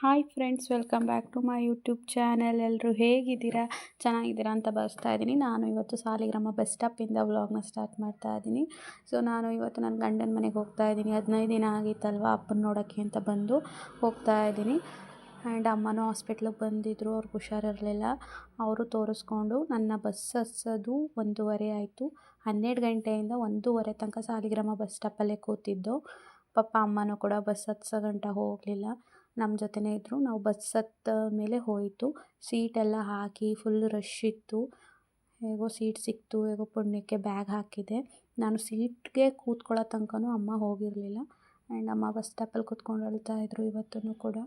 Hi friends, welcome back to my YouTube channel. ಎಲ್ಲರೂ ಹೇಗಿದ್ದೀರಾ? ಚೆನ್ನಾಗಿದ್ದೀರಾ ಅಂತ ಭಾವಿಸ್ತಾ ಇದ್ದೀನಿ. ನಾನು ಇವತ್ತು ಸಾಲಿಗ್ರಾಮ ಬಸ್ ಸ್ಟಾಪಿಂದ ವ್ಲಾಗ್ನ ಸ್ಟಾರ್ಟ್ ಮಾಡ್ತಾ ಇದ್ದೀನಿ. ಸೊ ನಾನು ಇವತ್ತು ನನ್ನ ಗಂಡನ ಮನೆಗೆ ಹೋಗ್ತಾ ಇದ್ದೀನಿ. 15 ದಿನ ಆಗಿತ್ತಲ್ವ ಅಪ್ಪನ ನೋಡೋಕ್ಕೆ ಅಂತ ಬಂದು ಹೋಗ್ತಾ ಇದ್ದೀನಿ. ಆ್ಯಂಡ್ ಅಮ್ಮನೂ ಹಾಸ್ಪಿಟ್ಲಿಗೆ ಬಂದಿದ್ದರು, ಅವ್ರಿಗೆ ಹುಷಾರಿರಲಿಲ್ಲ. ಅವರು ತೋರಿಸ್ಕೊಂಡು ನನ್ನ ಬಸ್ ಹತ್ಸೋದು 1:30 ಆಯಿತು. 12 ಗಂಟೆಯಿಂದ 1:30 ತನಕ ಸಾಲಿಗ್ರಾಮ ಬಸ್ ಸ್ಟಾಪಲ್ಲೇ ಕೂತಿದ್ದು. ಪಾಪ ಅಮ್ಮನೂ ಕೂಡ ಬಸ್ ಹತ್ಸೋ ಗಂಟ ಹೋಗಲಿಲ್ಲ, ನಮ್ಮ ಜೊತೆನೇ ಇದ್ದರು. ನಾವು ಬಸ್ ಹತ್ತ ಮೇಲೆ ಹೋಯಿತು. ಸೀಟೆಲ್ಲ ಹಾಕಿ ಫುಲ್ ರಶ್ ಇತ್ತು. ಹೇಗೋ ಸೀಟ್ ಸಿಕ್ತು, ಹೇಗೋ ಪುಣ್ಯಕ್ಕೆ ಬ್ಯಾಗ್ ಹಾಕಿದೆ. ನಾನು ಸೀಟ್ಗೆ ಕೂತ್ಕೊಳ್ಳೋ ತನಕನೂ ಅಮ್ಮ ಹೋಗಿರಲಿಲ್ಲ. ಆ್ಯಂಡ್ ಅಮ್ಮ ಬಸ್ ಸ್ಟಾಪಲ್ಲಿ ಕೂತ್ಕೊಂಡು ಅಳ್ತಾಯಿದ್ರು ಇವತ್ತೂ ಕೂಡ.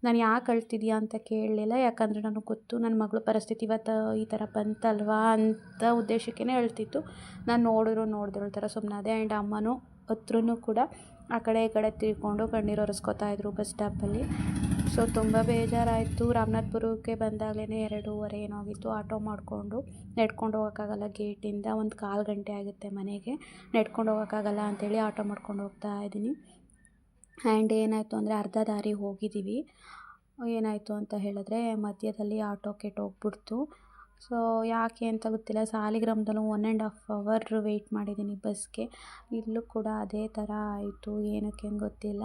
ನಾನು ಯಾಕೆ ಅಳ್ತಿದ್ಯಾ ಅಂತ ಕೇಳಲಿಲ್ಲ, ಯಾಕಂದರೆ ನನಗೆ ಗೊತ್ತು ನನ್ನ ಮಗಳ ಪರಿಸ್ಥಿತಿ ಇವತ್ತು ಈ ಥರ ಬಂತಲ್ವಾ ಅಂತ ಉದ್ದೇಶಕ್ಕೇ ಅಳ್ತಿತ್ತು. ನಾನು ನೋಡಿದ್ರು ಥರ ಸುಮ್ಮನಾದೆ. ಆ್ಯಂಡ್ ಅಮ್ಮನೂ ಹತ್ರನೂ ಕೂಡ ಆ ಕಡೆ ಈ ಕಡೆ ತಿರ್ಕೊಂಡು ಕಣ್ಣೀರು ಒರೆಸ್ಕೊತಾ ಇದ್ರು ಬಸ್ ಸ್ಟಾಪಲ್ಲಿ. ಸೊ ತುಂಬ ಬೇಜಾರಾಯಿತು. ರಾಮನಾಥ್ಪುರಕ್ಕೆ ಬಂದಾಗಲೇ 2:30 ಏನೋ ಆಗಿತ್ತು. ಆಟೋ ಮಾಡಿಕೊಂಡು ನಡ್ಕೊಂಡು ಹೋಗೋಕ್ಕಾಗಲ್ಲ, ಗೇಟಿಂದ 1/4 ಗಂಟೆ ಆಗುತ್ತೆ ಮನೆಗೆ. ನಡ್ಕೊಂಡು ಹೋಗೋಕ್ಕಾಗಲ್ಲ ಅಂಥೇಳಿ ಆಟೋ ಮಾಡ್ಕೊಂಡು ಹೋಗ್ತಾ ಇದ್ದೀನಿ. ಆ್ಯಂಡ್ ಏನಾಯಿತು ಅಂದರೆ ಅರ್ಧ ದಾರಿ ಹೋಗಿದ್ದೀವಿ. ಏನಾಯಿತು ಅಂತ ಹೇಳಿದ್ರೆ ಮಧ್ಯದಲ್ಲಿ ಆಟೋ ಕೆಟ್ಟೋಗ್ಬಿಡ್ತು. ಸೊ ಯಾಕೆ ಅಂತ ಗೊತ್ತಿಲ್ಲ. ಸಾಲಿಗ್ರಾಮದಲ್ಲೂ 1.5 ಅವರ್ ವೆಯ್ಟ್ ಮಾಡಿದ್ದೀನಿ ಬಸ್ಗೆ. ಇಲ್ಲೂ ಕೂಡ ಅದೇ ಥರ ಆಯಿತು, ಏನಕ್ಕೆ ಗೊತ್ತಿಲ್ಲ.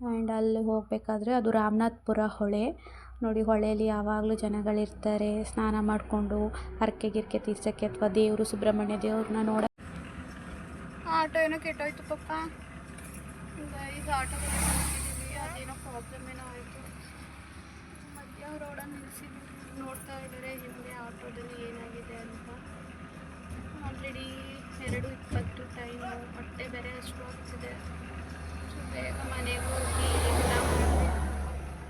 ಆ್ಯಂಡ್ ಅಲ್ಲಿ ಹೋಗಬೇಕಾದ್ರೆ ಅದು ರಾಮನಾಥ್ಪುರ ಹೊಳೆ ನೋಡಿ. ಹೊಳೆಯಲ್ಲಿ ಯಾವಾಗಲೂ ಜನಗಳಿರ್ತಾರೆ, ಸ್ನಾನ ಮಾಡಿಕೊಂಡು ಹರಕೆ ಗಿರ್ಕೆ ತೀರ್ಸೋಕ್ಕೆ ಅಥವಾ ದೇವರು ಸುಬ್ರಹ್ಮಣ್ಯ ದೇವ್ರನ್ನ ನೋಡೋಕ್ಕೆ. ಆಟೋ ಏನೋ ಕೆಟ್ಟೋಯ್ತು ಪಪ್ಪ. ಈಗ ಆಟೋ ಹೋಗ್ತಿದ್ದೀವಿ, ಅದೇನೋ ಪ್ರಾಬ್ಲಮ್ ಏನೋ ಆಯಿತು. ಮಧ್ಯ ರೋಡನ್ನು ನಿಲ್ಲಿಸಿದ್ವಿ. ನೋಡ್ತಾ ಇದ್ದಾರೆ ಹಿಂದೆ ಆಟೋದಲ್ಲಿ ಏನಾಗಿದೆ ಅಂತ. ಆಲ್ರೆಡಿ 2:20 ಟೈಮು, ಹೊಟ್ಟೆ ಬೇರೆ ಅಷ್ಟು ಆಗ್ತಿದೆ. ಸೊ ಬೇಗ ಮನೆಗೆ ಹೋಗಿ ಊಟ ಮಾಡಬೇಕು.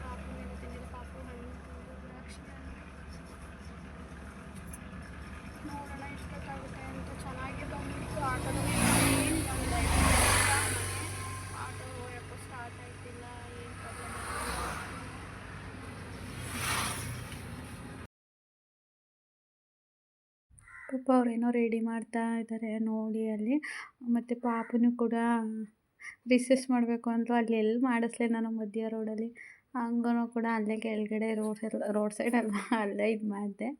ಪಾಪು ಹೇಳ್ತಿದ್ದೀನಿ, ಪಾಪು ಹಣ್ಣು ತಂದು ದ್ರಾಕ್ಷಿ ನೋಡೋಣ ಎಷ್ಟೊತ್ತಾಗುತ್ತೆ ಅಂತ. ಚೆನ್ನಾಗಿ ಬಂದಿತ್ತು ಆಟೋದಲ್ಲಿ. ಆಟೋ ಯಾಕೋ ಸ್ಟಾರ್ಟ್ ಆಯ್ತಿಲ್ಲ, ಏನು ಪ್ರಾಬ್ಲಮ್ ಪಾಪ ಅವರೇನೋ ರೆಡಿ ಮಾಡ್ತಾ ಇದ್ದಾರೆ ನೋಡಿ ಅಲ್ಲಿ. ಮತ್ತು ಪಾಪನೂ ಕೂಡ ರಿಸೆಸ್ ಮಾಡಬೇಕು ಅಂದರು. ಅಲ್ಲಿ ಎಲ್ಲಿ ಮಾಡಿಸ್ಲೆ ನಾನು ಮಧ್ಯ ರೋಡಲ್ಲಿ. ಹಂಗೂ ಕೂಡ ಅಲ್ಲೇ ಕೆಳಗಡೆ ರೋಡ್ ಸೈಡಲ್ಲ ಅಲ್ಲೇ ಇದು ಮಾಡಿದೆ.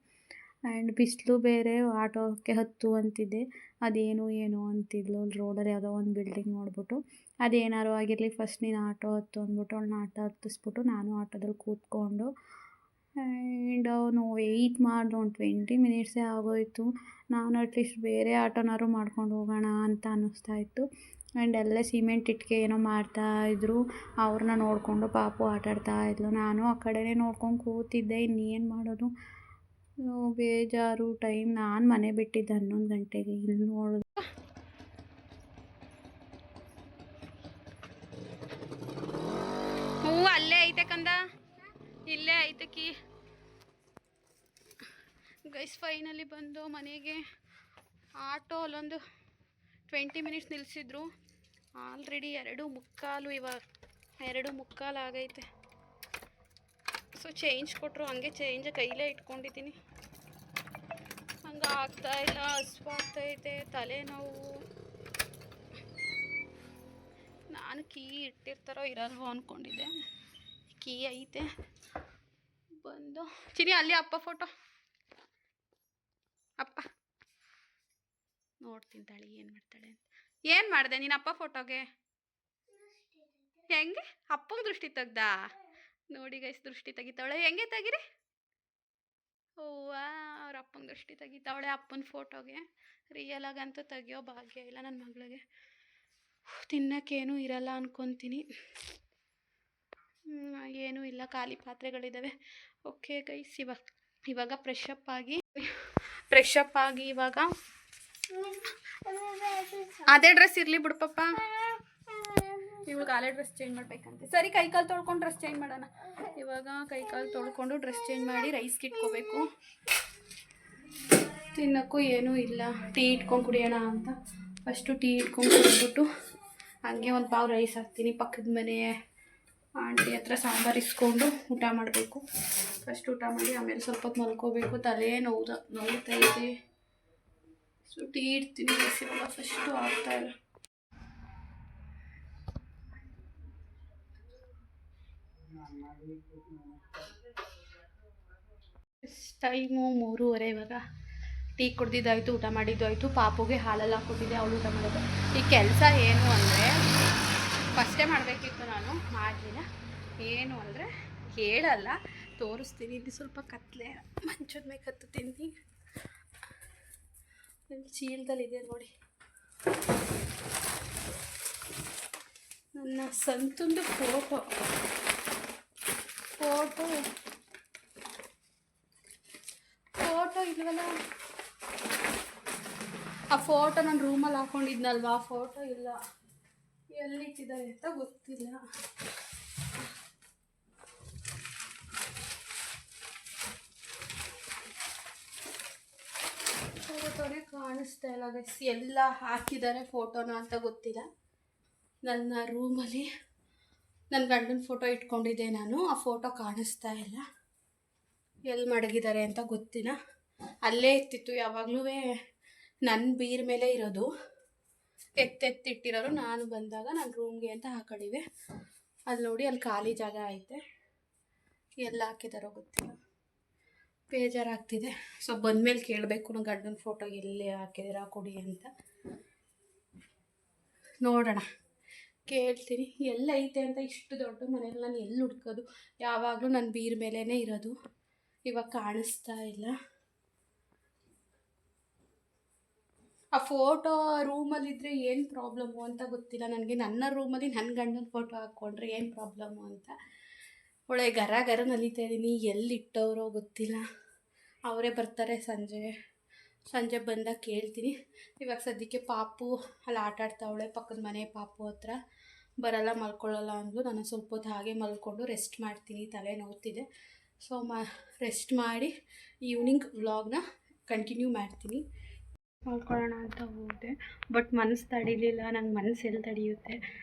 ಆ್ಯಂಡ್ ಬಿಸಿಲು ಬೇರೆ, ಆಟೋಕ್ಕೆ ಹತ್ತು ಅಂತಿದ್ದೆ. ಅದೇನು ಏನು ಅಂತಿದ್ಲು ರೋಡಲ್ಲಿ. ಯಾವುದೋ ಒಂದು ಬಿಲ್ಡಿಂಗ್ ನೋಡ್ಬಿಟ್ಟು ಅದೇನಾರು ಆಗಿರಲಿ ಫಸ್ಟ್ ನೀನು ಆಟೋ ಹತ್ತು ಅಂದ್ಬಿಟ್ಟು ಅವಳನ್ನ ಆಟೋ ಹತ್ತಿಸ್ಬಿಟ್ಟು ನಾನು ಆಟೋದಲ್ಲಿ ಕೂತ್ಕೊಂಡು. ಆ್ಯಂಡ್ ಅವನು ವೆಯ್ಟ್ ಮಾಡಿದ್ರು. ಒಂದು 20 ಮಿನಿಟ್ಸೇ ಆಗೋಯಿತು. ನಾನು ಅಟ್ಲೀಸ್ಟ್ ಬೇರೆ ಆಟೋನಾರು ಮಾಡ್ಕೊಂಡು ಹೋಗೋಣ ಅಂತ ಅನ್ನಿಸ್ತಾ ಇತ್ತು. ಆ್ಯಂಡ್ ಅಲ್ಲೇ ಸಿಮೆಂಟ್ ಇಟ್ಟಿಗೆ ಏನೋ ಮಾಡ್ತಾಯಿದ್ರು, ಅವ್ರನ್ನ ನೋಡಿಕೊಂಡು ಪಾಪು ಆಟಾಡ್ತಾಯಿದ್ಲು. ನಾನು ಆ ಕಡೆನೇ ನೋಡ್ಕೊಂಡು ಕೂತಿದ್ದೆ. ಇನ್ನೇನು ಮಾಡೋದು, ಬೇಜಾರು. ಟೈಮ್ ನಾನು ಮನೆ ಬಿಟ್ಟಿದ್ದೆ 11 ಗಂಟೆಗೆ. ಇಲ್ಲಿ ನೋಡಿದ್ರು ಹೂವು ಅಲ್ಲೇ ಐತೆ ಕಂದ, ಇಲ್ಲೇ ಐತೆ ಕೀ. ಗೈಸ್ ಫೈನಲಿ ಬಂದು ಮನೆಗೆ. ಆಟೋ ಅಲ್ಲೊಂದು 20 ಮಿನಿಟ್ಸ್ ನಿಲ್ಲಿಸಿದ್ರು. ಆಲ್ರೆಡಿ 2:45, ಇವಾಗ 2:45 ಆಗೈತೆ. ಸೊ ಚೇಂಜ್ ಕೊಟ್ಟರು, ಹಂಗೆ ಚೇಂಜ್ ಕೈಲೇ ಇಟ್ಕೊಂಡಿದ್ದೀನಿ. ಹಂಗೆ ಆಗ್ತಾಯಿಲ್ಲ, ಹಸ್ವಾಗ್ತೈತೆ, ತಲೆನೋವು. ನಾನು ಕೀ ಇಟ್ಟಿರ್ತಾರೋ ಇರಲ್ವೋ ಅಂದ್ಕೊಂಡಿದ್ದೆ. ಕೀ ಐತೆ. ಬಂದು ಚಿನಿ ಅಲ್ಲಿ ಅಪ್ಪ ಫೋಟೋ, ಅಪ್ಪ ನೋಡ್ತೀನಿ ತಾಳಿ ಏನು ಮಾಡ್ತಾಳೆ ಅಂತ. ಏನು ಮಾಡಿದೆ ನೀನು ಅಪ್ಪ ಫೋಟೋಗೆ? ಹೆಂಗೆ ಅಪ್ಪಂಗೆ ದೃಷ್ಟಿ ತೆಗ್ದಾ ನೋಡಿ ಗೈಸ್. ದೃಷ್ಟಿ ತೆಗಿತಾವಳೆ, ಹೆಂಗೆ ತೆಗಿರಿ. ಹೂವ ಅವ್ರ ಅಪ್ಪಂಗೆ ದೃಷ್ಟಿ ತೆಗಿತಾವಳೆ ಅಪ್ಪನ ಫೋಟೋಗೆ. ರಿಯಲ್ ಆಗಂತೂ ತೆಗಿಯೋ ಭಾಗ್ಯ ಇಲ್ಲ ನನ್ನ ಮಗಳಿಗೆ. ತಿನ್ನೋಕ್ಕೇನೂ ಇರಲ್ಲ ಅನ್ಕೊತೀನಿ. ಏನೂ ಇಲ್ಲ, ಖಾಲಿ ಪಾತ್ರೆಗಳಿದ್ದಾವೆ. ಓಕೆ ಗೈಸ್, ಇವಾಗ ಫ್ರೆಶ್ ಅಪ್ ಆಗಿ ಇವಾಗ ಅದೇ ಡ್ರೆಸ್ ಇರಲಿ ಬಿಡು ಪಪ್ಪ. ಇವಾಗ ಅದೇ ಡ್ರೆಸ್ ಚೇಂಜ್ ಮಾಡ್ಬೇಕಂತೆ. ಸರಿ, ಕೈಕಾಲು ತೊಳ್ಕೊಂಡು ಡ್ರೆಸ್ ಚೇಂಜ್ ಮಾಡೋಣ. ಇವಾಗ ಕೈಕಾಲು ತೊಳ್ಕೊಂಡು ಡ್ರೆಸ್ ಚೇಂಜ್ ಮಾಡಿ ರೈಸ್ಗೆ ಇಟ್ಕೋಬೇಕು. ತಿನ್ನೋಕ್ಕೂ ಏನೂ ಇಲ್ಲ. ಟೀ ಇಟ್ಕೊಂಡು ಕುಡಿಯೋಣ ಅಂತ ಫಸ್ಟು ಟೀ ಇಟ್ಕೊಂಡು ಕುಡಿದ್ಬಿಟ್ಟು ಹಂಗೆ ಒಂದು ಪಾವು ರೈಸ್ ಹಾಕ್ತೀನಿ. ಪಕ್ಕದ ಮನೆ ಆಂಟಿ ಹತ್ರ ಸಾಂಬಾರು ಇಸ್ಕೊಂಡು ಊಟ ಮಾಡಬೇಕು. ಫಸ್ಟ್ ಊಟ ಮಾಡಿ ಆಮೇಲೆ ಸ್ವಲ್ಪ ಹೊತ್ತು ಮಲ್ಕೋಬೇಕು. ತಲೆ ನೋವುತ್ತೈತೆ. ಸೊ ಟೀ ಇಡ್ತೀನಿ. ಇವಾಗ ಫಸ್ಟು ಆಗ್ತಾಯಿಲ್ಲ. ಟೈಮು 3:30 ಇವಾಗ. ಟೀ ಕುಡ್ದಿದ್ದಾಯಿತು, ಊಟ ಮಾಡಿದ್ದು ಆಯಿತು. ಪಾಪುಗೆ ಹಾಲೆಲ್ಲ ಹಾಕ್ಕೊಟ್ಟಿದ್ದೆ, ಅವಳು ಊಟ ಮಾಡೋದು. ಈ ಕೆಲಸ ಏನು ಅಂದರೆ ಫಸ್ಟೇ ಮಾಡಬೇಕಿತ್ತು, ನಾನು ಮಾಡಲಿಲ್ಲ. ಏನು ಅಂದರೆ ಹೇಳಲ್ಲ, ತೋರಿಸ್ತೀನಿ. ಇದು ಸ್ವಲ್ಪ ಕತ್ಲೆ, ಮಂಚದ ಮೇಲೆ ಕತ್ತುತ್ತೀನಿ. ಚೀಲದಲ್ಲಿದೆ ನೋಡಿ, ನನ್ನ ಸಂತಂದು ಫೋಟೋ ಇಲ್ವಲ್ಲ. ಆ ಫೋಟೋ ನಾನು ರೂಮಲ್ಲಿ ಹಾಕೊಂಡಿದ್ನಲ್ವ, ಆ ಫೋಟೋ ಇಲ್ಲ, ಎಲ್ಲಿಟ್ಟಿದ್ದಾರೆ ಅಂತ ಗೊತ್ತಿಲ್ಲ. ಫೋಟೋನೇ ಕಾಣಿಸ್ತಾ ಇಲ್ಲ ಗೈಸ್, ಎಲ್ಲ ಹಾಕಿದ್ದಾರೆ ಫೋಟೋನ ಅಂತ ಗೊತ್ತಿಲ್ಲ. ನನ್ನ ರೂಮಲ್ಲಿ ನನ್ನ ಗಂಡನ ಫೋಟೋ ಇಟ್ಕೊಂಡಿದ್ದೆ ನಾನು, ಆ ಫೋಟೋ ಕಾಣಿಸ್ತಾ ಇಲ್ಲ, ಎಲ್ಲಿ ಮಡಗಿದ್ದಾರೆ ಅಂತ ಗೊತ್ತಿಲ್ಲ. ಅಲ್ಲೇ ಇತ್ತಿತ್ತು, ಯಾವಾಗಲೂ ನನ್ನ ಬೀರ್ ಮೇಲೆ ಇರೋದು, ಎತ್ತೆತ್ತಿಟ್ಟಿರೋರು. ನಾನು ಬಂದಾಗ ನನ್ನ ರೂಮ್ಗೆ ಅಂತ ಹಾಕೊಂಡಿವೆ. ಅಲ್ಲಿ ನೋಡಿ, ಅಲ್ಲಿ ಖಾಲಿ ಜಾಗ ಐತೆ, ಎಲ್ಲ ಹಾಕಿದಾರೋ ಗೊತ್ತಿಲ್ಲ. ಬೇಜಾರಾಗ್ತಿದೆ. ಸೊ ಬಂದಮೇಲೆ ಕೇಳಬೇಕು ನನ್ನ ಗಂಡನ ಫೋಟೋ ಎಲ್ಲಿ ಹಾಕಿದ್ದೀರಾ ಕೊಡಿ ಅಂತ. ನೋಡೋಣ, ಕೇಳ್ತೀನಿ ಎಲ್ಲ ಐತೆ ಅಂತ. ಇಷ್ಟು ದೊಡ್ಡ ಮನೇಲಿ ನಾನು ಎಲ್ಲಿ ಹುಡ್ಕೋದು? ಯಾವಾಗಲೂ ನನ್ನ ಬೀರ್ ಮೇಲೇ ಇರೋದು, ಇವಾಗ ಕಾಣಿಸ್ತಾ ಇಲ್ಲ. ಆ ಫೋಟೋ ರೂಮಲ್ಲಿದ್ದರೆ ಏನು ಪ್ರಾಬ್ಲಮ್ಮು ಅಂತ ಗೊತ್ತಿಲ್ಲ ನನಗೆ. ನನ್ನ ರೂಮಲ್ಲಿ ನನ್ನ ಗಂಡನ ಫೋಟೋ ಹಾಕ್ಕೊಂಡ್ರೆ ಏನು ಪ್ರಾಬ್ಲಮ್ಮು ಅಂತ ಒಳ್ಳೆ ಗರ ನಲಿತಾ ಇದ್ದೀನಿ. ಎಲ್ಲಿಟ್ಟವರೋ ಗೊತ್ತಿಲ್ಲ. ಅವರೇ ಬರ್ತಾರೆ ಸಂಜೆ ಬಂದಾಗ ಕೇಳ್ತೀನಿ. ಇವಾಗ ಸದ್ಯಕ್ಕೆ ಪಾಪು ಅಲ್ಲಿ ಆಟಾಡ್ತಾವಳೆ, ಪಕ್ಕದ ಮನೆ ಪಾಪು ಹತ್ರ. ಬರಲ್ಲ, ಮಲ್ಕೊಳ್ಳಲ್ಲ ಅಂದು. ನಾನು ಸ್ವಲ್ಪ ಹೊತ್ತು ಹಾಗೆ ಮಲ್ಕೊಂಡು ರೆಸ್ಟ್ ಮಾಡ್ತೀನಿ, ತಲೆ ನೋವ್ತಿದೆ. ಸೊ ರೆಸ್ಟ್ ಮಾಡಿ ಈವ್ನಿಂಗ್ ವ್ಲಾಗ್ನ ಕಂಟಿನ್ಯೂ ಮಾಡ್ತೀನಿ. ಮಲ್ಕೊಳ್ಳೋಣ ಅಂತ ಹೋದೆ, ಬಟ್ ಮನಸ್ಸು ತಡೀಲಿಲ್ಲ. ನಂಗೆ ಮನಸ್ಸು ಎಲ್ಲಿ ತಡೆಯುತ್ತೆ?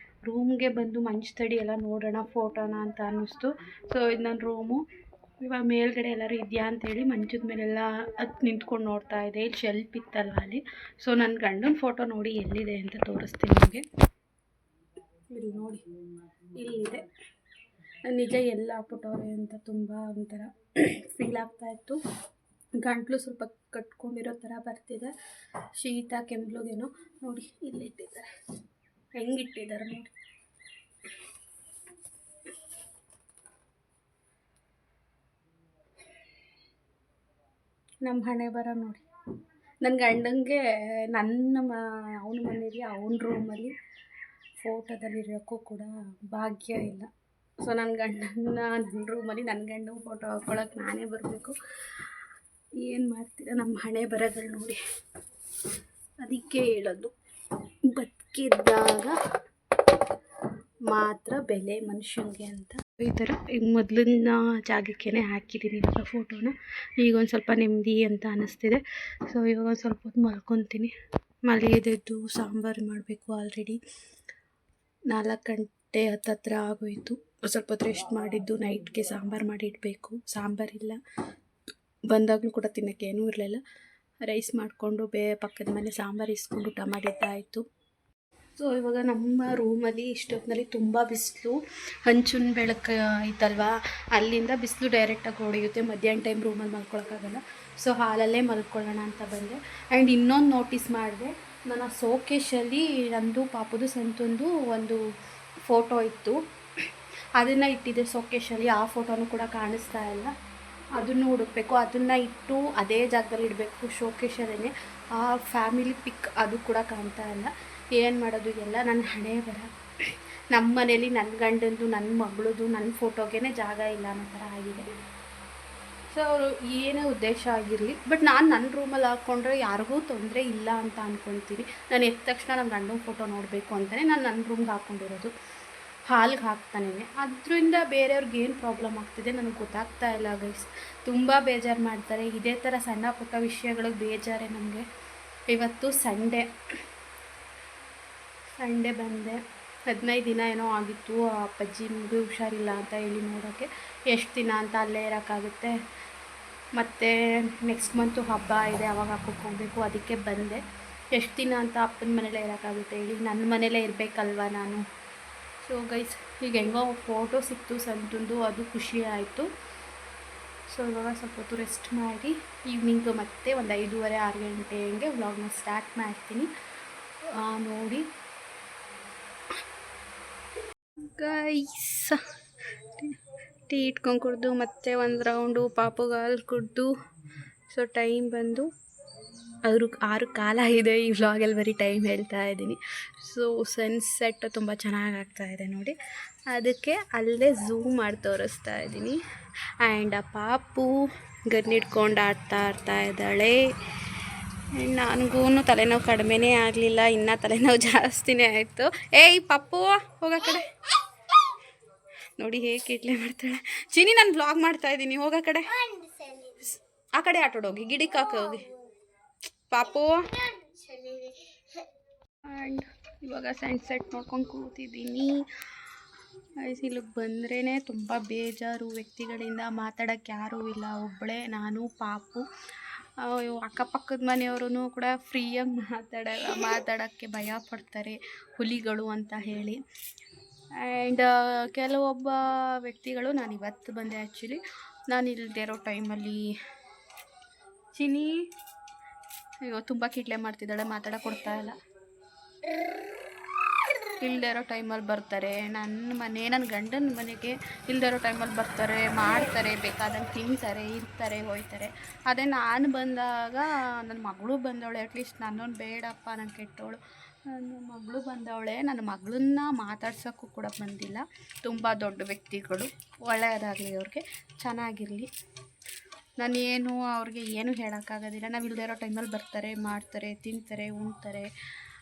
ರೂಮ್ಗೆ ಬಂದು ಮಂಚು ತಡಿಯಲ್ಲ, ನೋಡೋಣ ಫೋಟೋನ ಅಂತ ಅನ್ನಿಸ್ತು. ಸೊ ಇದು ನನ್ನ ರೂಮು. ಇವಾಗ ಮೇಲ್ಗಡೆ ಎಲ್ಲರೂ ಇದೆಯಾ ಅಂತೇಳಿ ಮಂಚದ ಮೇಲೆಲ್ಲ ನಿಂತ್ಕೊಂಡು ನೋಡ್ತಾ ಇದೆ. ಇಲ್ಲಿ ಶೆಲ್ಫ್ ಇತ್ತಲ್ವ ಅಲ್ಲಿ. ಸೊ ನನ್ನ ಗಂಡನ ಫೋಟೋ ನೋಡಿ ಎಲ್ಲಿದೆ ಅಂತ ತೋರಿಸ್ತೀನಿ ನಿಮಗೆ. ಇಲ್ಲಿ ನೋಡಿ, ಇಲ್ಲಿದೆ. ನಿಜ ಎಲ್ಲ ಹಾಕ್ಬಿಟ್ಟವ್ರೆ ಅಂತ ತುಂಬ ಒಂಥರ ಫೀಲ್ ಆಗ್ತಾಯಿತ್ತು. ಗಂಟ್ಲು ಸ್ವಲ್ಪ ಕಟ್ಕೊಂಡಿರೋ ಥರ ಬರ್ತಿದೆ, ಶೀತ ಕೆಂಬ್ಲುಗೇನೋ. ನೋಡಿ ಇಲ್ಲಿಟ್ಟಿದ್ದಾರೆ, ಹೆಂಗಿಟ್ಟಿದ್ದಾರೆ ನೋಡಿ. ನಮ್ಮ ಹಣೆ ಬರ ನೋಡಿ. ನನ್ನ ಗಂಡಂಗೆ ಅವನ ಮನೇಲಿ ಅವನ ರೂಮಲ್ಲಿ ಫೋಟೋದಲ್ಲಿರೋಕ್ಕೂ ಕೂಡ ಭಾಗ್ಯ ಇಲ್ಲ. ಸೊ ನನ್ನ ಗಂಡನ ನನ್ನ ರೂಮಲ್ಲಿ ನನ್ನ ಗಂಡನ ಫೋಟೋ ಹಾಕ್ಕೊಳಕ್ಕೆ ನಾನೇ ಬರಬೇಕು. ಏನು ಮಾಡ್ತೀರಾ ನಮ್ಮ ಹಣೆ ಬರಗಳು ನೋಡಿ. ಅದಕ್ಕೆ ಹೇಳೋದು, ಬದುಕಿದ್ದಾಗ ಮಾತ್ರ ಬೆಲೆ ಮನುಷ್ಯನಿಗೆ ಅಂತ. ಈ ಥರ ಈಗ ಮೊದಲಿನ ಜಾಗಕ್ಕೇ ಹಾಕಿದ್ದೀನಿ ಇವಾಗ ಫೋಟೋನ. ಈಗ ಒಂದು ಸ್ವಲ್ಪ ನೆಮ್ಮದಿ ಅಂತ ಅನ್ನಿಸ್ತಿದೆ. ಸೊ ಇವಾಗ ಒಂದು ಸ್ವಲ್ಪ ಹೊತ್ತು ಮಲ್ಕೊತೀನಿ. ಮಲಗಿದ್ದು ಸಾಂಬಾರು ಮಾಡಬೇಕು. ಆಲ್ರೆಡಿ 4 ಗಂಟೆ ಹತ್ತತ್ರ ಆಗೋಯಿತು. ಸ್ವಲ್ಪ ಹೊತ್ತು ರೆಸ್ಟ್ ಮಾಡಿದ್ದು, ನೈಟ್ಗೆ ಸಾಂಬಾರು ಮಾಡಿ ಇಡಬೇಕು. ಸಾಂಬಾರಿಲ್ಲ, ಬಂದಾಗಲೂ ಕೂಡ ತಿನ್ನೋಕ್ಕೆ ಏನೂ ಇರಲಿಲ್ಲ. ರೈಸ್ ಮಾಡಿಕೊಂಡು ಪಕ್ಕದ ಮನೆ ಸಾಂಬಾರು ಇಸ್ಕೊಂಡು ಊಟ ಮಾಡಿದ್ದಾಯಿತು. ಸೊ ಇವಾಗ ನಮ್ಮ ರೂಮಲ್ಲಿ ಇಷ್ಟೊತ್ತಿನಲ್ಲಿ ತುಂಬ ಬಿಸಿಲು, ಹಂಚಿನ ಬೆಳಕು ಐತಲ್ವ, ಅಲ್ಲಿಂದ ಬಿಸಿಲು ಡೈರೆಕ್ಟಾಗಿ ಹೊಡೆಯುತ್ತೆ. ಮಧ್ಯಾಹ್ನ ಟೈಮ್ ರೂಮಲ್ಲಿ ಮಲ್ಕೊಳಕ್ಕಾಗಲ್ಲ. ಸೊ ಹಾಲಲ್ಲೇ ಮಲ್ಕೊಳ್ಳೋಣ ಅಂತ ಬಂದೆ. ಆ್ಯಂಡ್ ಇನ್ನೊಂದು ನೋಟಿಸ್ ಮಾಡಿದೆ, ನನ್ನ ಸೋಕೇಶಲ್ಲಿ ನಂದು ಪಾಪುದು ಸಂತಂದು ಒಂದು ಫೋಟೋ ಇತ್ತು, ಅದನ್ನು ಇಟ್ಟಿದ್ದೆ ಸೋಕೇಶಲ್ಲಿ. ಆ ಫೋಟೋನು ಕೂಡ ಕಾಣಿಸ್ತಾ ಇಲ್ಲ, ಅದನ್ನು ಹುಡುಕಬೇಕು. ಅದನ್ನು ಇಟ್ಟು ಅದೇ ಜಾಗದಲ್ಲಿ ಇಡಬೇಕು ಶೋಕೇಶಲ್ಲೇ. ಆ ಫ್ಯಾಮಿಲಿ ಪಿಕ್ ಅದು ಕೂಡ ಕಾಣ್ತಾ ಇಲ್ಲ. ಏನು ಮಾಡೋದು? ಎಲ್ಲ ನನ್ನ ಹಣೆ ಬರ. ನಮ್ಮ ಮನೇಲಿ ನನ್ನ ಗಂಡಂದು, ನನ್ನ ಮಗಳದು, ನನ್ನ ಫೋಟೋಗೇ ಜಾಗ ಇಲ್ಲ ಅನ್ನೋ ಥರ ಆಗಿದೆ. ಸೊ ಅವರು ಏನೇ ಉದ್ದೇಶ ಆಗಿರಲಿ, ಬಟ್ ನಾನು ನನ್ನ ರೂಮಲ್ಲಿ ಹಾಕ್ಕೊಂಡ್ರೆ ಯಾರಿಗೂ ತೊಂದರೆ ಇಲ್ಲ ಅಂತ ಅಂದ್ಕೊತೀನಿ. ನಾನು ಎದ್ದ ತಕ್ಷಣ ನನ್ನ ಗಂಡನ ಫೋಟೋ ನೋಡಬೇಕು ಅಂತಲೇ ನಾನು ನನ್ನ ರೂಮ್ಗೆ ಹಾಕ್ಕೊಂಡಿರೋದು. ಹಾಲ್ಗೆ ಹಾಕ್ತಾನೆ, ಅದರಿಂದ ಬೇರೆಯವ್ರಿಗೆ ಏನು ಪ್ರಾಬ್ಲಮ್ ಆಗ್ತಿದೆ ನನಗೆ ಗೊತ್ತಾಗ್ತಾ ಇಲ್ಲ ಗೈಸ್. ತುಂಬ ಬೇಜಾರು ಮಾಡ್ತಾರೆ. ಇದೇ ಥರ ಸಣ್ಣ ಪುಟ್ಟ ವಿಷಯಗಳಿಗೆ ಬೇಜಾರೇ ನಮಗೆ. ಇವತ್ತು ಸಂಡೇ ಬಂದೆ. 15 ದಿನ ಏನೋ ಆಗಿತ್ತು. ಅಪ್ಪಾಜಿ ನಿಮಗೆ ಹುಷಾರಿಲ್ಲ ಅಂತ ಹೇಳಿ ನೋಡೋಕ್ಕೆ. ಎಷ್ಟು ದಿನ ಅಂತ ಅಲ್ಲೇ ಇರೋಕ್ಕಾಗುತ್ತೆ? ಮತ್ತು ನೆಕ್ಸ್ಟ್ ಮಂತು ಹಬ್ಬ ಇದೆ, ಅವಾಗ ಹಬ್ಬಕ್ಕೆ ಹೋಗಬೇಕು. ಅದಕ್ಕೆ ಬಂದೆ. ಎಷ್ಟು ದಿನ ಅಂತ ಅಪ್ಪನ ಮನೇಲೇ ಇರೋಕ್ಕಾಗುತ್ತೆ ಹೇಳಿ? ನನ್ನ ಮನೇಲೇ ಇರಬೇಕಲ್ವ ನಾನು. ಸೊ ಗೈಸ್, ಈಗ ಹೆಂಗೋ ಫೋಟೋ ಸಿಕ್ತು ಸಂತಂದು, ಅದು ಖುಷಿ ಆಯಿತು. ಸೊ ಇವಾಗ ಸ್ವಲ್ಪ ಹೊತ್ತು ರೆಸ್ಟ್ ಮಾಡಿ ಈವ್ನಿಂಗು ಮತ್ತೆ ಒಂದು 5:30 6 ಗಂಟೆ ಹಂಗೆ ವ್ಲಾಗ್ನ ಸ್ಟಾರ್ಟ್ ಮಾಡ್ತೀನಿ. ನೋಡಿ ಗೈಸ್, ಟೀ ಇಟ್ಕೊಂಡು ಕುಡ್ದು ಮತ್ತೆ ಒಂದು ರೌಂಡು ಪಾಪುಗೆ ಹಾಲು ಕುಡ್ದು. ಸೊ ಟೈಮ್ ಬಂದು 6 ಕಾಲ ಇದೆ. ಈ ವ್ಲಾಗಲ್ಲಿ ಬರೀ ಟೈಮ್ ಹೇಳ್ತಾ ಇದ್ದೀನಿ. ಸೊ ಸನ್ಸೆಟ್ ತುಂಬ ಚೆನ್ನಾಗಿ ಆಗ್ತಾಯಿದೆ ನೋಡಿ, ಅದಕ್ಕೆ ಅಲ್ಲೇ ಝೂಮ್ ಮಾಡಿ ತೋರಿಸ್ತಾ ಇದ್ದೀನಿ. ಆ್ಯಂಡ್ ಆ ಪಾಪು ಗನ್ನಿಡ್ಕೊಂಡು ಆಡ್ತಾ ಇದ್ದಾಳೆ. ನನಗೂ ತಲೆನೋವು ಕಡಿಮೆನೇ ಆಗಲಿಲ್ಲ, ಇನ್ನೂ ತಲೆನೋವು ಜಾಸ್ತಿನೇ ಆಯಿತು. ಏಯ್ ಪಪ್ಪು ಹೋಗೋ ಕಡೆ ನೋಡಿ ಹೇಗೆ ಕಿಟ್ಲೆ ಮಾಡ್ತಾಳೆ. ಚಿನಿ ನಾನು ವ್ಲಾಗ್ ಮಾಡ್ತಾಯಿದ್ದೀನಿ, ಹೋಗೋ ಕಡೆ, ಆ ಕಡೆ ಆಟೋಡೋಗಿ ಗಿಡಕ್ಕೆ ಹೋಗಿ ಪಾಪು. ಆ್ಯಂಡ್ ಇವಾಗ ಸನ್ಸೆಟ್ ನೋಡ್ಕೊಂಡು ಕೂತಿದ್ದೀನಿ. ಇಲ್ಲಿಗೆ ಬಂದ್ರೇ ತುಂಬ ಬೇಜಾರು, ವ್ಯಕ್ತಿಗಳಿಂದ ಮಾತಾಡೋಕ್ಕೆ ಯಾರೂ ಇಲ್ಲ, ಒಬ್ಬಳೇ ನಾನು ಪಾಪು. ಅಕ್ಕಪಕ್ಕದ ಮನೆಯವರು ಕೂಡ ಫ್ರೀಯಾಗಿ ಮಾತಾಡೋಕ್ಕೆ ಭಯ ಪಡ್ತಾರೆ, ಹುಲಿಗಳು ಅಂತ ಹೇಳಿ. ಆ್ಯಂಡ್ ಕೆಲವೊಬ್ಬ ವ್ಯಕ್ತಿಗಳು, ನಾನು ಇವತ್ತು ಬಂದೆ ಆ್ಯಕ್ಚುಲಿ, ನಾನು ಇಲ್ಲದೆ ಇರೋ ಟೈಮಲ್ಲಿ ಚಿನಿ ಅಯ್ಯೋ ತುಂಬ ಕಿಟ್ಲೆ ಮಾಡ್ತಿದ್ದಾಳೆ, ಮಾತಾಡೋಕೆ ಕೊಡ್ತಾ ಇಲ್ಲ. ಇಲ್ಲದೆ ಇರೋ ಟೈಮಲ್ಲಿ ಬರ್ತಾರೆ ನನ್ನ ಗಂಡನ ಮನೆಗೆ, ಇಲ್ಲದೆ ಇರೋ ಟೈಮಲ್ಲಿ ಬರ್ತಾರೆ, ಮಾಡ್ತಾರೆ, ಬೇಕಾದಂಗೆ ತಿಂತಾರೆ, ಇರ್ತಾರೆ, ಹೋಯ್ತಾರೆ. ಅದೇ ನಾನು ಬಂದಾಗ, ನನ್ನ ಮಗಳು ಬಂದವಳೆ, ಅಟ್ಲೀಸ್ಟ್ ನನ್ನನ್ನು ಬೇಡಪ್ಪ ನಾನು ಕೆಟ್ಟವಳು, ನನ್ನ ಮಗಳು ಬಂದವಳೆ, ನನ್ನ ಮಗಳನ್ನ ಮಾತಾಡ್ಸೋಕ್ಕೂ ಕೂಡ ಬಂದಿಲ್ಲ. ತುಂಬ ದೊಡ್ಡ ವ್ಯಕ್ತಿಗಳು, ಒಳ್ಳೆಯದಾಗಲಿ, ಅವ್ರಿಗೆ ಚೆನ್ನಾಗಿರಲಿ. ನಾನೇನು ಅವ್ರಿಗೆ ಏನೂ ಹೇಳೋಕ್ಕಾಗೋದಿಲ್ಲ. ನಾವು ಇಲ್ಲದೆ ಇರೋ ಟೈಮಲ್ಲಿ ಬರ್ತಾರೆ, ಮಾಡ್ತಾರೆ, ತಿಂತಾರೆ, ಉಣ್ತಾರೆ.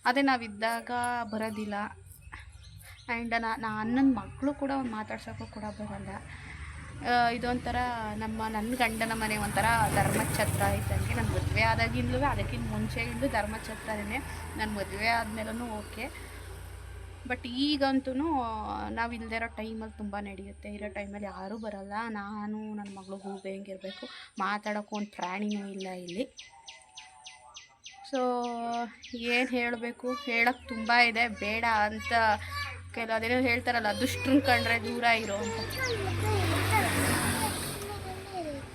ಅದೇ ನಾವಿದ್ದಾಗ ಬರೋದಿಲ್ಲ. ಆ್ಯಂಡ್ ನನ್ನ ಮಕ್ಕಳು ಕೂಡ ಮಾತಾಡ್ಸೋಕ್ಕೂ ಕೂಡ ಬರೋಲ್ಲ. ಇದೊಂಥರ ನನ್ನ ಗಂಡನ ಮನೆ ಒಂಥರ ಧರ್ಮಛತ್ರ ಇದ್ದಂಗೆ. ನನ್ನ ಮದುವೆ ಆದಾಗಿಂದಲೂ ಅದಕ್ಕಿಂತ ಮುಂಚೆಗಿಂದು ಧರ್ಮಛತ್ರನೇ. ನನ್ನ ಮದುವೆ ಆದಮೇಲೂ ಓಕೆ, ಬಟ್ ಈಗಂತೂ ನಾವು ಇಲ್ಲದೆ ಇರೋ ಟೈಮಲ್ಲಿ ತುಂಬ ನಡೆಯುತ್ತೆ. ಇರೋ ಟೈಮಲ್ಲಿ ಯಾರೂ ಬರೋಲ್ಲ. ನಾನು ನನ್ನ ಮಗಳು ಗೂಬೆ ಹೆಂಗಿರಬೇಕು, ಮಾತಾಡೋಕ್ಕೂ ಒಂದು ಪ್ರಾಣಿನೂ ಇಲ್ಲ ಇಲ್ಲಿ. ಸೊ ಏನು ಹೇಳಬೇಕು, ಹೇಳೋಕ್ಕೆ ತುಂಬ ಇದೆ, ಬೇಡ ಅಂತ ಅದೇನೋ ಹೇಳ್ತಾರಲ್ಲ, ದುಷ್ಟ್ರನ್ನ ಕಂಡ್ರೆ ದೂರ ಇರೋ ಅಂತ.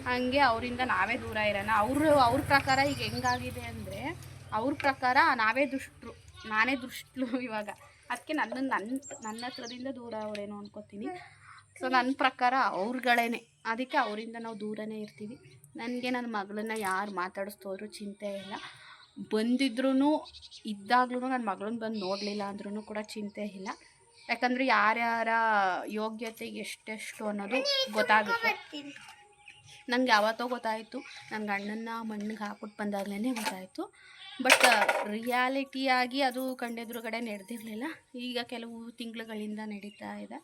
ಹಂಗೆ ಅವರಿಂದ ನಾವೇ ದೂರ ಇರೋಣ. ಅವ್ರ ಪ್ರಕಾರ ಈಗ ಹೆಂಗಾಗಿದೆ ಅಂದರೆ, ಅವ್ರ ಪ್ರಕಾರ ನಾವೇ ದುಷ್ಟರು, ನಾನೇ ದುಷ್ಟಳು ಇವಾಗ. ಅದಕ್ಕೆ ನನ್ನ ಹತ್ರದಿಂದ ದೂರ ಅವರೇನೋ ಅನ್ಕೋತೀನಿ. ಸೊ ನನ್ನ ಪ್ರಕಾರ ಅವ್ರುಗಳೇನೆ, ಅದಕ್ಕೆ ಅವರಿಂದ ನಾವು ದೂರನೇ ಇರ್ತೀವಿ. ನನಗೆ ನನ್ನ ಮಗಳನ್ನ ಯಾರು ಮಾತಾಡಿಸ್ತೋದ್ರು ಚಿಂತೆ ಇಲ್ಲ. ಬಂದಿದ್ರೂ ಇದ್ದಾಗ್ಲೂ ನನ್ನ ಮಗಳನ್ನ ಬಂದು ನೋಡಲಿಲ್ಲ ಅಂದ್ರೂ ಕೂಡ ಚಿಂತೆ ಇಲ್ಲ. ಯಾಕಂದರೆ ಯಾರ್ಯಾರ ಯೋಗ್ಯತೆ ಎಷ್ಟೆಷ್ಟು ಅನ್ನೋದು ಗೊತ್ತಾಗುತ್ತೆ. ನನಗೆ ಯಾವತ್ತೋ ಗೊತ್ತಾಯಿತು, ನನ್ನ ಗಂಡನ್ನ ಮಣ್ಣಿಗೆ ಹಾಕ್ಬಿಟ್ಟು ಬಂದಾಗಲೇ ಗೊತ್ತಾಯಿತು. ಬಟ್ ರಿಯಾಲಿಟಿಯಾಗಿ ಅದು ಕಣ್ಣೆದುರುಗಡೆ ನಡೆದಿರಲಿಲ್ಲ. ಈಗ ಕೆಲವು ತಿಂಗಳುಗಳಿಂದ ನಡೀತಾ ಇದೆ.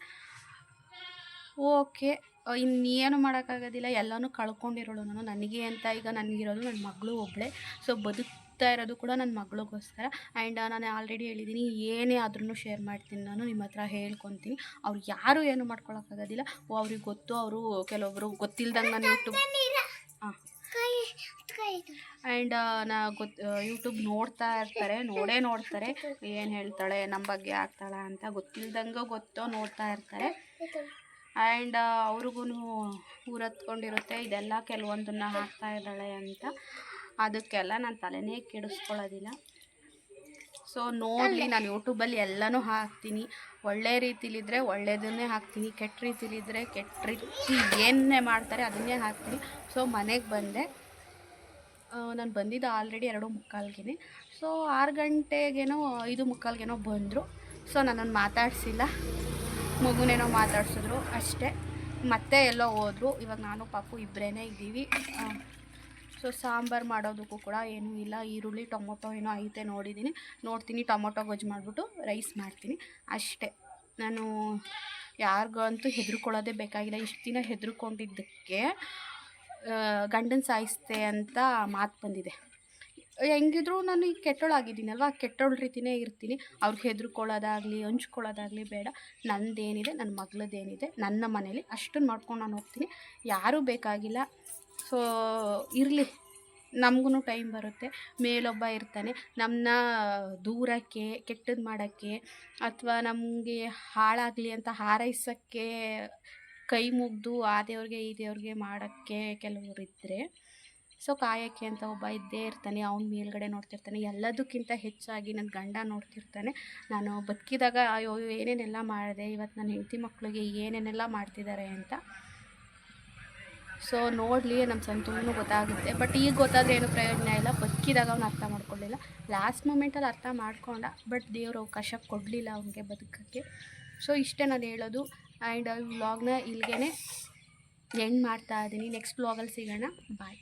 ಓಕೆ, ಇನ್ನೇನು ಮಾಡೋಕ್ಕಾಗೋದಿಲ್ಲ, ಎಲ್ಲನೂ ಕಳ್ಕೊಂಡಿರೋಳು ನಾನು. ನನಗೆ ಅಂತ ಈಗ ನನಗಿರೋದು ನನ್ನ ಮಗಳು ಒಬ್ಬಳೇ. ಸೊ ಬದುಕ್ತಾ ಇರೋದು ಕೂಡ ನನ್ನ ಮಗಳಿಗೋಸ್ಕರ. ಆ್ಯಂಡ್ ನಾನು ಆಲ್ರೆಡಿ ಹೇಳಿದ್ದೀನಿ, ಏನೇ ಆದ್ರೂ ಶೇರ್ ಮಾಡ್ತೀನಿ, ನಾನು ನಿಮ್ಮ ಹತ್ರ ಹೇಳ್ಕೊತೀನಿ. ಅವ್ರು ಯಾರೂ ಏನು ಮಾಡ್ಕೊಳಕ್ಕಾಗೋದಿಲ್ಲ. ಅವ್ರಿಗೆ ಗೊತ್ತು, ಅವರು ಕೆಲವೊಬ್ಬರು ಗೊತ್ತಿಲ್ದಂಗೆ ನಾನು ಯೂಟ್ಯೂಬ್ ಆ್ಯಂಡ್ ಯೂಟ್ಯೂಬ್ ನೋಡ್ತಾರೆ, ಏನು ಹೇಳ್ತಾಳೆ, ನಮ್ಮ ಬಗ್ಗೆ ಆಗ್ತಾಳೆ ಅಂತ ಗೊತ್ತಿಲ್ದಂಗೆ ನೋಡ್ತಾ ಇರ್ತಾರೆ. ಆ್ಯಂಡ್ ಅವ್ರಿಗೂ ಊರತ್ಕೊಂಡಿರುತ್ತೆ, ಇದೆಲ್ಲ ಕೆಲವೊಂದನ್ನು ಹಾಕ್ತಾ ಇದ್ದಾಳೆ ಅಂತ. ಅದಕ್ಕೆಲ್ಲ ನಾನು ತಲೆನೇ ಕೆಡಿಸ್ಕೊಳ್ಳೋದಿಲ್ಲ. ಸೊ ನೋಡಲಿ, ನಾನು ಯೂಟ್ಯೂಬಲ್ಲಿ ಎಲ್ಲನೂ ಹಾಕ್ತೀನಿ. ಒಳ್ಳೆ ರೀತಿಲಿದ್ದರೆ ಒಳ್ಳೆಯದನ್ನೇ ಹಾಕ್ತೀನಿ, ಕೆಟ್ಟ ರೀತಿಲಿದ್ದರೆ ಕೆಟ್ಟ ರೀತಿ ಏನೇ ಮಾಡ್ತಾರೆ ಅದನ್ನೇ ಹಾಕ್ತೀನಿ. ಸೊ ಮನೆಗೆ ಬಂದೆ, ನಾನು ಬಂದಿದ್ದು ಆಲ್ರೆಡಿ 2:45ಗೆ. ಸೊ 6 ಗಂಟೆಗೇನೋ 5:45ಗೇನೋ ಬಂದರು. ಸೊ ನನ್ನನ್ನು ಮಾತಾಡಿಸಿಲ್ಲ, ಮಗುನೇನೋ ಮಾತಾಡ್ಸಿದ್ರು ಅಷ್ಟೇ. ಮತ್ತೆ ಎಲ್ಲೋ ಹೋದರು. ಇವಾಗ ನಾನು ಪಾಪು ಇಬ್ಬರೇ ಇದ್ದೀವಿ. ಸೊ ಸಾಂಬಾರು ಮಾಡೋದಕ್ಕೂ ಕೂಡ ಏನೂ ಇಲ್ಲ. ಈರುಳ್ಳಿ ಟೊಮೊಟೊ ಏನೋ ಐತೆ ನೋಡ್ತೀನಿ. ಟೊಮೊಟೊ ಗೊಜ್ಜು ಮಾಡಿಬಿಟ್ಟು ರೈಸ್ ಮಾಡ್ತೀನಿ ಅಷ್ಟೇ. ನಾನು ಯಾರಿಗಂತೂ ಹೆದರ್ಕೊಳ್ಳೋದೇ ಬೇಕಾಗಿಲ್ಲ. ಇಷ್ಟು ದಿನ ಹೆದರ್ಕೊಂಡಿದ್ದಕ್ಕೆ ಗಂಡನ ಸಾಯಿಸ್ತೆ ಅಂತ ಮಾತು ಬಂದಿದೆ. ಹೆಂಗಿದ್ರು ನಾನು ಈಗ ಕೆಟ್ಟೋಳಾಗಿದ್ದೀನಲ್ವ, ಕೆಟ್ಟೋಳ ರೀತಿಯೇ ಇರ್ತೀನಿ. ಅವ್ರಿಗೆ ಹೆದರ್ಕೊಳ್ಳೋದಾಗಲಿ ಹಂಚ್ಕೊಳ್ಳೋದಾಗಲಿ ಬೇಡ. ನಂದೇನಿದೆ, ನನ್ನ ಮಗಳದ್ದೇನಿದೆ, ನನ್ನ ಮನೇಲಿ ಅಷ್ಟನ್ನು ಮಾಡ್ಕೊಂಡು ನಾನು ಹೋಗ್ತೀನಿ. ಯಾರೂ ಬೇಕಾಗಿಲ್ಲ. ಸೊ ಇರಲಿ, ನಮಗೂ ಟೈಮ್ ಬರುತ್ತೆ. ಮೇಲೊಬ್ಬ ಇರ್ತಾನೆ ನಮ್ಮನ್ನ ದೂರಕ್ಕೆ ಕೆಟ್ಟದ್ದು ಮಾಡೋಕ್ಕೆ ಅಥವಾ ನಮಗೆ ಹಾಳಾಗಲಿ ಅಂತ ಹಾರೈಸೋಕ್ಕೆ ಕೈ ಮುಗಿದು ಆ ದೇವ್ರಿಗೆ ಈ ದೇವ್ರಿಗೆ ಮಾಡೋಕ್ಕೆ ಕೆಲವರು ಇದ್ದರೆ, ಸೊ ಕಾಯೋಕ್ಕೆ ಅಂತ ಒಬ್ಬ ಇದ್ದೇ ಇರ್ತಾನೆ. ಅವ್ನು ಮೇಲ್ಗಡೆ ನೋಡ್ತಿರ್ತಾನೆ. ಎಲ್ಲದಕ್ಕಿಂತ ಹೆಚ್ಚಾಗಿ ನನ್ನ ಗಂಡ ನೋಡ್ತಿರ್ತಾನೆ. ನಾನು ಬದುಕಿದಾಗ ಅಯ್ಯೋ ಏನೇನೆಲ್ಲ ಮಾಡಿದೆ, ಇವತ್ತು ನನ್ನ ಹೆಂಡತಿ ಮಕ್ಕಳಿಗೆ ಏನೇನೆಲ್ಲ ಮಾಡ್ತಿದ್ದಾರೆ ಅಂತ. ಸೊ ನೋಡಲಿ ನಮ್ಮ ಸಂತೂನು ಗೊತ್ತಾಗುತ್ತೆ. ಬಟ್ ಈಗ ಗೊತ್ತಾದರೆ ಏನು ಪ್ರಯೋಜನ ಇಲ್ಲ. ಬದುಕಿದಾಗ ಅವ್ನು ಅರ್ಥ ಮಾಡ್ಕೊಳ್ಳಿಲ್ಲ. ಲಾಸ್ಟ್ ಮೂಮೆಂಟಲ್ಲಿ ಅರ್ಥ ಮಾಡ್ಕೊಂಡ, ಬಟ್ ದೇವ್ರು ಅವಕಾಶ ಕೊಡಲಿಲ್ಲ ಅವನಿಗೆ ಬದುಕೋಕ್ಕೆ. ಸೊ ಇಷ್ಟೇ ನಾನು ಹೇಳೋದು. ಆ್ಯಂಡ್ ವ್ಲಾಗ್ನ ಇಲ್ಲಿಗೆ ಎಂಡ್ ಮಾಡ್ತಾ ಇದ್ದೀನಿ. ನೆಕ್ಸ್ಟ್ ವ್ಲಾಗಲ್ಲಿ ಸಿಗೋಣ. ಬಾಯ್.